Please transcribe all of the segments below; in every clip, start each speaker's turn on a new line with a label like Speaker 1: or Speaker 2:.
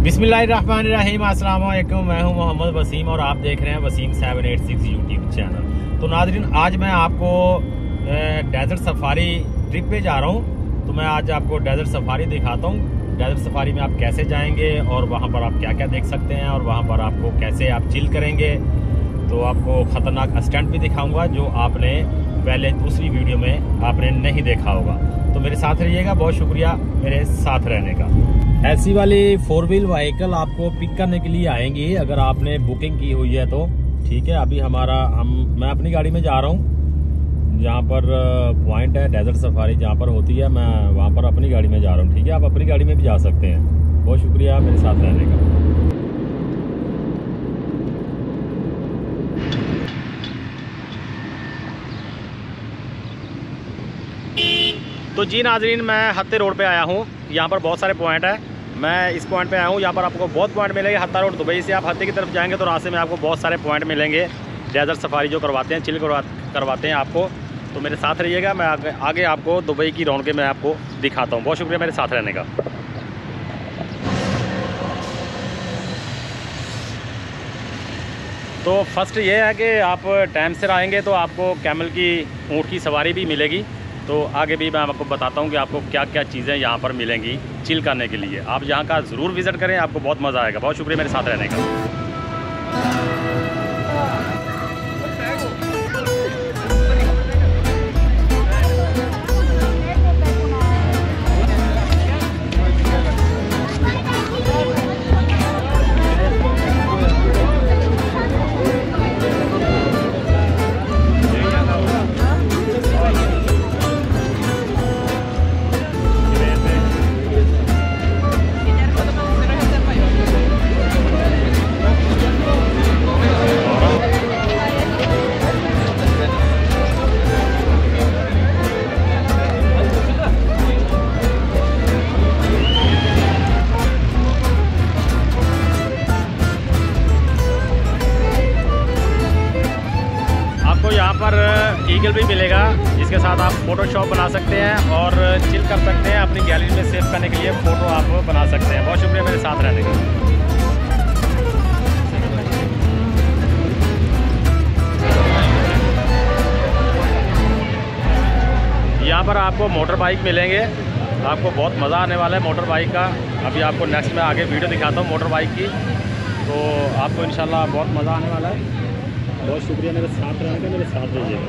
Speaker 1: बिस्मिल्लाहिर्रहमानिर्रहीम, अस्सलाम वालेकुम। मैं हूं मोहम्मद वसीम और आप देख रहे हैं वसीम 786 यूट्यूब चैनल। तो नाज़रीन, आज मैं आपको डेजर्ट सफारी ट्रिप पे जा रहा हूं। तो मैं आज आपको डेजर्ट सफारी दिखाता हूं। डेजर्ट सफारी में आप कैसे जाएंगे और वहां पर आप क्या क्या देख सकते हैं और वहां पर आपको कैसे आप चिल करेंगे। तो आपको खतरनाक स्टंट भी दिखाऊंगा जो आपने पहले दूसरी वीडियो में आपने नहीं देखा होगा। तो मेरे साथ रहिएगा। बहुत शुक्रिया मेरे साथ रहने का। ऐसी वाली 4 व्हील व्हीकल आपको पिक करने के लिए आएंगी अगर आपने बुकिंग की हुई है तो। ठीक है, अभी मैं अपनी गाड़ी में जा रहा हूँ जहाँ पर पॉइंट है डेजर्ट सफारी जहाँ पर होती है, मैं वहाँ पर अपनी गाड़ी में जा रहा हूँ। ठीक है, आप अपनी गाड़ी में भी जा सकते हैं। बहुत शुक्रिया मेरे साथ रहने का। तो जी नाजरीन, मैं हत्ते रोड पे आया हूँ। यहाँ पर बहुत सारे पॉइंट है। मैं इस पॉइंट पे आया हूँ। यहाँ पर आपको बहुत पॉइंट मिलेंगे। हत्ता रोड दुबई से आप हत्ते की तरफ जाएंगे तो रास्ते में आपको बहुत सारे पॉइंट मिलेंगे। डेजर्ट सफारी जो करवाते हैं, चिल करवाते हैं आपको। तो मेरे साथ रहिएगा। मैं आगे आपको दुबई की रौनकें मैं आपको दिखाता हूँ। बहुत शुक्रिया मेरे साथ रहने का। तो फर्स्ट ये है कि आप टाइम से आएंगे तो आपको कैमल की ऊँट की सवारी भी मिलेगी। तो आगे भी मैं आपको बताता हूँ कि आपको क्या क्या चीज़ें यहाँ पर मिलेंगी चिल करने के लिए। आप यहाँ का ज़रूर विज़िट करें, आपको बहुत मज़ा आएगा। बहुत शुक्रिया मेरे साथ रहने का। यहाँ पर ईगल भी मिलेगा जिसके साथ आप फ़ोटोशॉप बना सकते हैं और चिल कर सकते हैं। अपनी गैलरी में सेव करने के लिए फ़ोटो आप बना सकते हैं। बहुत शुक्रिया मेरे साथ रहने का। यहाँ पर आपको मोटर बाइक मिलेंगे। आपको बहुत मज़ा आने वाला है मोटर बाइक का। अभी आपको नेक्स्ट में आगे वीडियो दिखाता हूँ मोटर बाइक की। तो आपको इंशाल्लाह बहुत मज़ा आने वाला है। बहुत शुक्रिया मेरे साथ रहने का। मेरे साथ रहिएगा।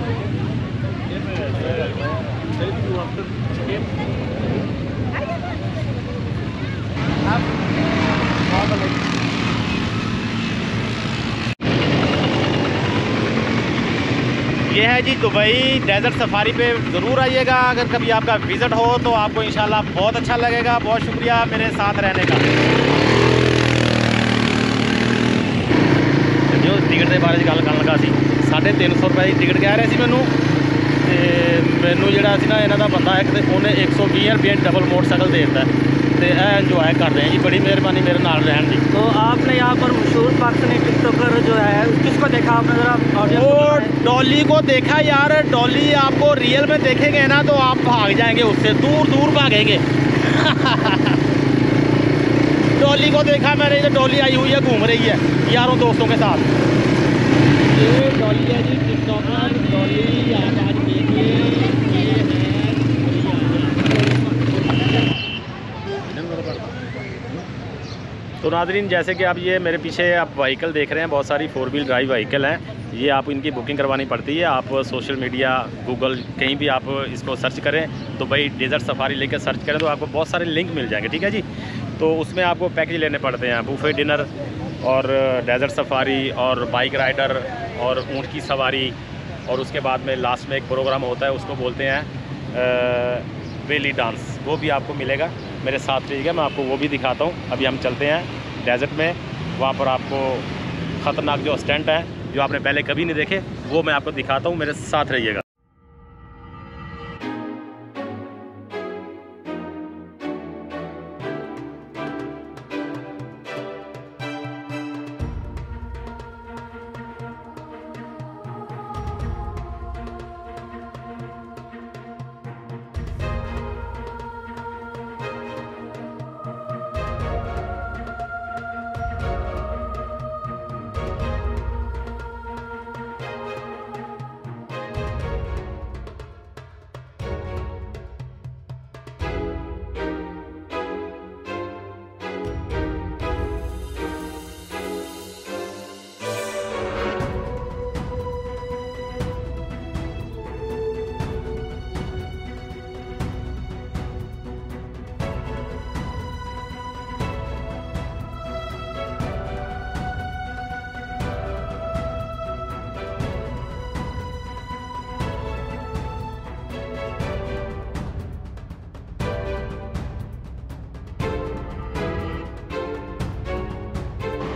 Speaker 1: ये है जी दुबई डेजर्ट सफारी पे ज़रूर आइएगा। अगर कभी आपका विज़िट हो तो आपको इंशाल्लाह बहुत अच्छा लगेगा। बहुत शुक्रिया मेरे साथ रहने का। जो टिकट के बारे गल कर लगा सी, 350 रुपए की टिकट कह रहे थे मैनू। मैनू जोड़ा सी ना इन्हों का बंदा है तो उन्हें 120 रुपये डबल मोटरसाइकिल दे दिता है। तो यह इंजॉय कर रहे हैं जी। बड़ी मेहरबानी मेरे नाल रहने की।
Speaker 2: तो आपने यहाँ पर मशहूर पाकिस्तानी टिकटॉकर जो है किसको देखा आपने? ज़रा
Speaker 1: वो डॉली को देखा यार। डॉली आपको रियल में देखेंगे ना तो आप भाग जाएंगे, उससे दूर दूर भागेंगे। डॉली को देखा मैंने। तो डॉली आई हुई है, घूम रही है यारों दोस्तों के साथ। ये डॉली है जी, टिकटॉकर डॉली। आप आज देखिए ये है। तो नाज़रीन, जैसे कि आप ये मेरे पीछे आप व्हीकल देख रहे हैं, बहुत सारी 4 व्हील ड्राइव व्हीकल हैं। ये आप इनकी बुकिंग करवानी पड़ती है। आप सोशल मीडिया, गूगल, कहीं भी आप इसको सर्च करें दुबई डेजर्ट सफारी लेकर सर्च करें तो आपको बहुत सारे लिंक मिल जाएंगे। ठीक है जी। तो उसमें आपको पैकेज लेने पड़ते हैं। बुफे डिनर और डेजर्ट सफारी और बाइक राइडर और ऊँट की सवारी, और उसके बाद में लास्ट में एक प्रोग्राम होता है, उसको बोलते हैं बेली डांस। वो भी आपको मिलेगा। मेरे साथ रहिएगा, मैं आपको वो भी दिखाता हूँ। अभी हम चलते हैं डेजर्ट में। वहाँ पर आपको ख़तरनाक जो स्टंट है जो आपने पहले कभी नहीं देखे वो मैं आपको दिखाता हूँ। मेरे साथ रहिएगा।